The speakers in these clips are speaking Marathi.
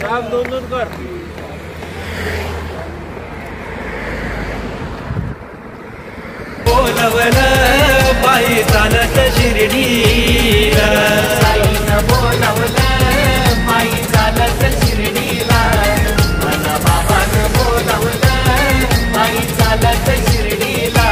राम दोंदूरकर बोलवलं बाई चालत शिर्डीला, साईनं बोलवलं बाई चालत शिर्डीला, मला बाबानं बोलवलं बाई चालत शिर्डीला.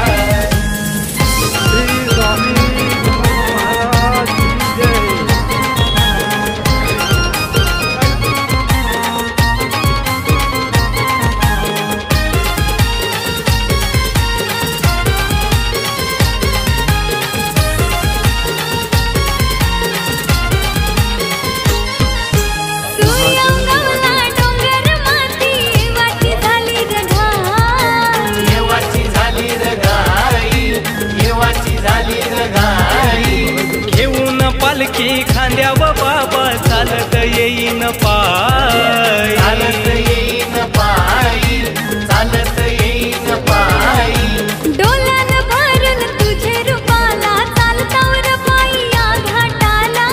पालखी खांद्याव बाबा चालत येईन पायी, चालत येईन पायी, चालत येईन पायी. डोल्यान भरून तुझे रूपाला चालतावर पायी या घाटाला,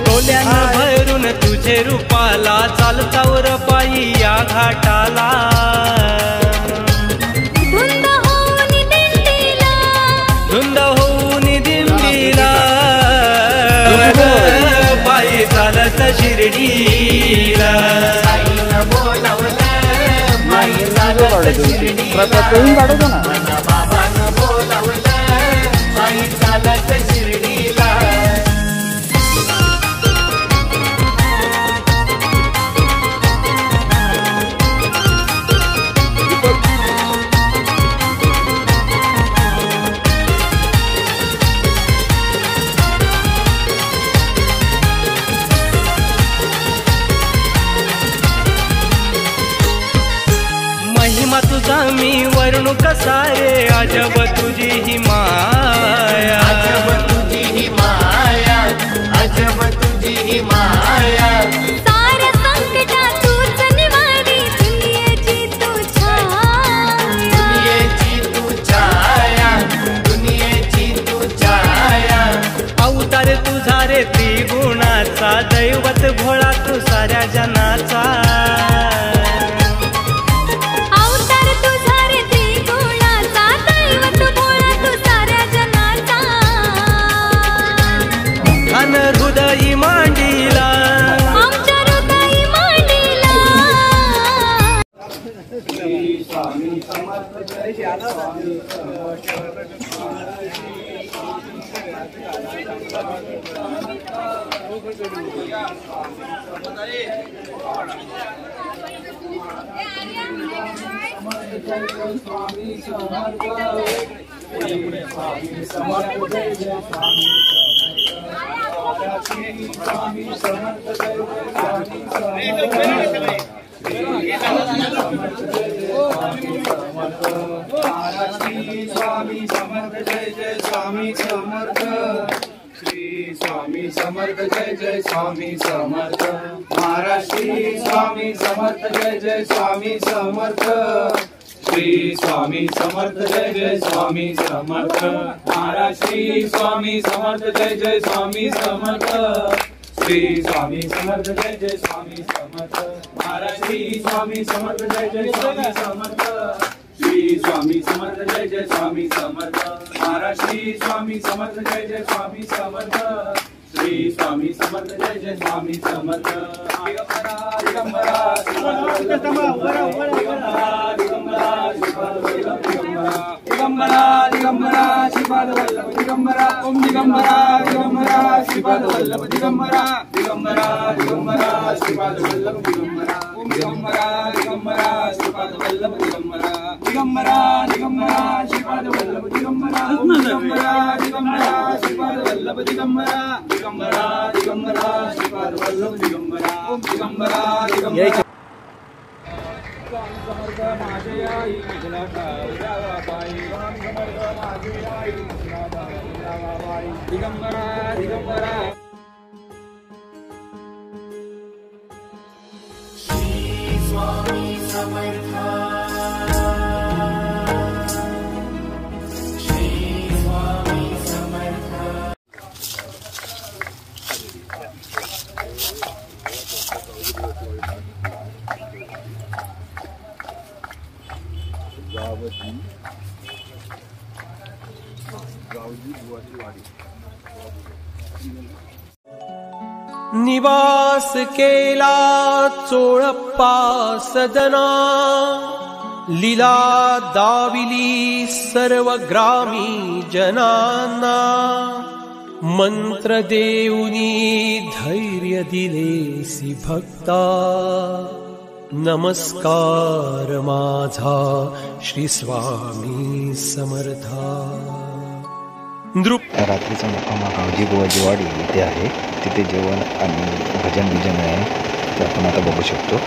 डोल्यान भरून तुझे रूपाला चालतावर पायी या घाटाला. धुंद होऊन दिंडीला, धुंद होऊन दिंडीला, पायी चालत शिर्डीला, साईनं बोलावलं पायी चालत शिर्डीला, मला बाबानं बोलावलं पायी चालत शिर्डीला. महिमा तुझा मी वर्णू कसा रे, अजब तुझी ही माया, अजब तुझी ही माया, अजब तुझी ही माया. साऱ्या संकटातूच निवारी दुनियेची तू छाया, दुनियेची तू छाया, दुनियेची तू छाया. अवतार तुझा रे त्रिगुणाचा, दैवत भोळा तू साऱ्या जनाचा. हृदयी मांडीला, आमच्या हृदयी मांडीला. श्री स्वामी समर्थ जय स्वामी समर्थ जय स्वामी स्वामी समर्थ स्वामी समर्थ जय जय स्वामी समर्थ, श्री स्वामी समर्थ जय जय स्वामी समर्थ. महाराज श्री स्वामी समर्थ जय जय स्वामी समर्थ, श्री स्वामी समर्थ जय जय स्वामी समर्थ. महाराज श्री स्वामी समर्थ जय जय स्वामी समर्थ, श्री स्वामी समर्थ जय जय स्वामी समर्थ. महाराज श्री स्वामी समर्थ जय जय स्वामी समर्थ, श्री स्वामी समर्थ जय जय स्वामी समर्थ. महाराज श्री स्वामी समर्थ जय जय स्वामी समर्थ, श्री स्वामी समर्थ जय जय स्वामी समर्थ. दिगंबरा दिगंबरा दिगंबरा दिगंबरा श्रीपाद वल्लभ दिगंबरा. ओम दिगंबरा दिगंबरा श्रीपाद वल्लभ दिगंबरा, दिगंबरा दिगंबरा श्रीपाद वल्लभ दिगंबरा. ओम दिगंबरा दिगंबरा श्रीपाद वल्लभ दिगंबरा, दिगंबरा दिगंबरा श्रीपाद वल्लभ दिगंबरा. ओम दिगंबरा दिगंबरा श्रीपाद वल्लभ दिगंबरा, दिगंबरा दिगंबरा श्रीपाद वल्लभ दिगंबरा. ओम दिगंबरा दिगंबरा समर्थ माझे आई तुला जावा पायी, समर्थ माझे आई तुला जावा पायी. दिगंबरा दिगंबरा श्री स्वामी समर्थ, श्री स्वामी समर्थ. निवास केला चोळप्पा सदना, लीला दाविली सर्व ग्रामी जनांना, मंत्र देऊनी धैर्य दिलेसी भक्ता, नमस्कार माझा श्री स्वामी समर्था. रात्रीचा मुक्काम गावजी बुवाजीवाडी इथे आहे. तिथे जेवण आणि भजन आहे, ते आपण आता बघू शकतो.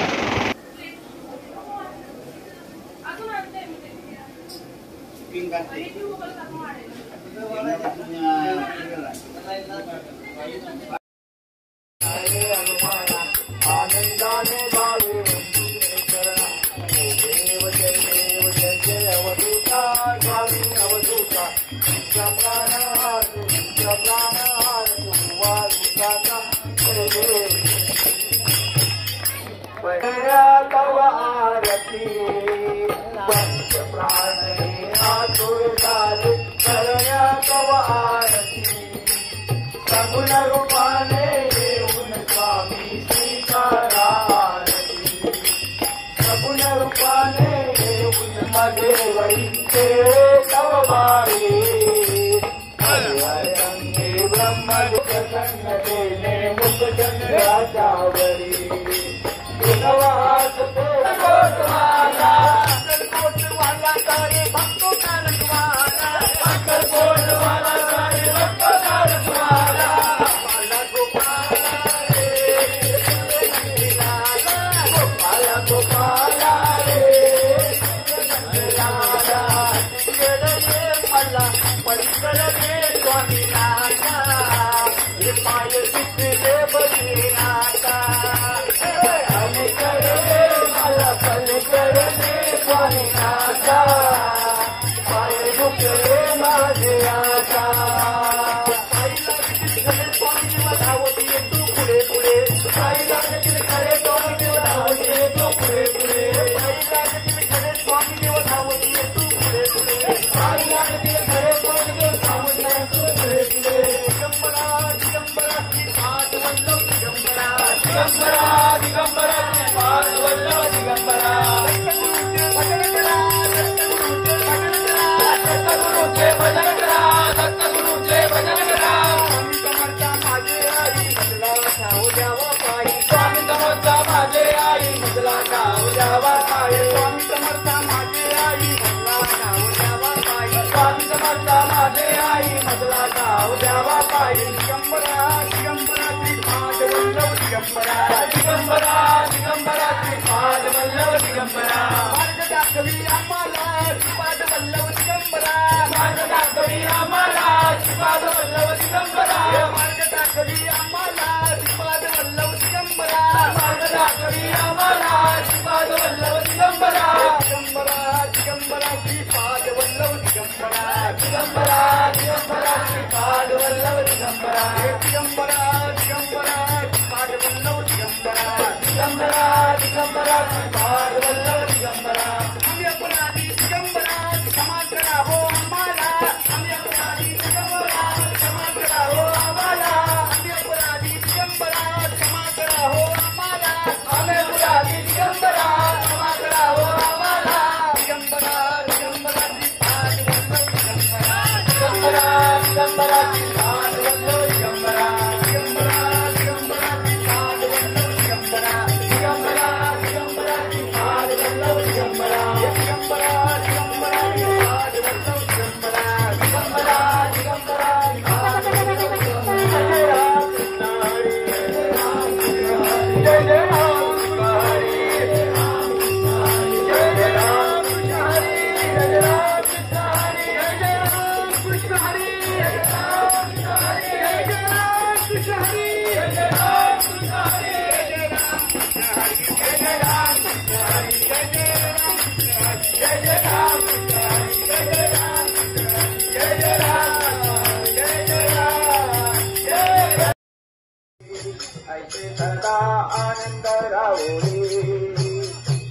ऐसे सदा आनंद राहुरी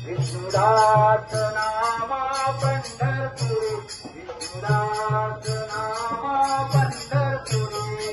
विष्णुदास नामा पंढरपुरी विष्णुदास नामा पंढरपुरी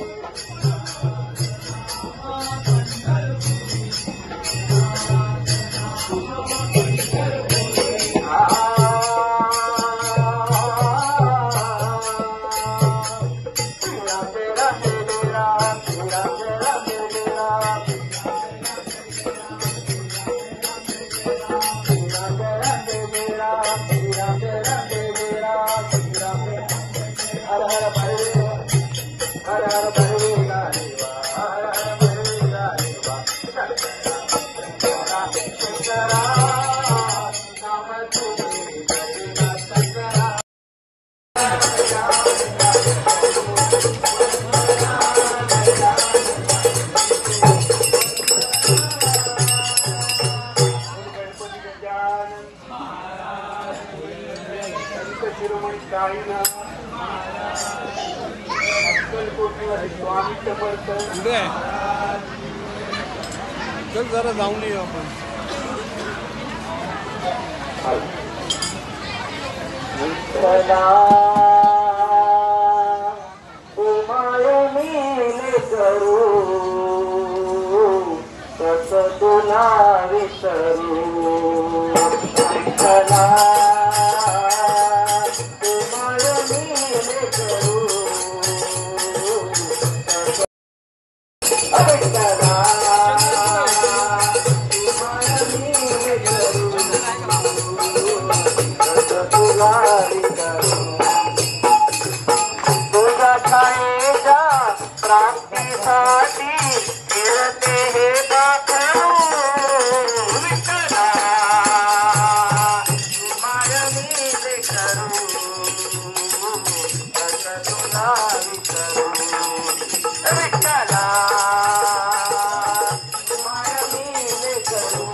चल जरा जाऊन येऊ आपण. तुला विसरू तुझ्या छायेच्या प्राप्तीसाठी फिरते हे पाखरू विठ्ठला माय मी करू तुला विसरू विठ्ठला माय मी करू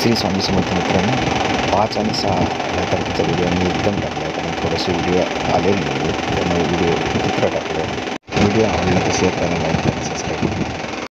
श्री स्वामी समर्थ मित्रांनो, 5 आणि 6 या तारखेचा व्हिडिओ मी एकदम टाकला आहे कारण थोडेसे व्हिडिओ आलेले नाही त्यामुळे व्हिडिओ चित्र टाकलं. व्हिडिओ आवडला तर शेअर करा, लाईक करा, सबस्क्राईब करा.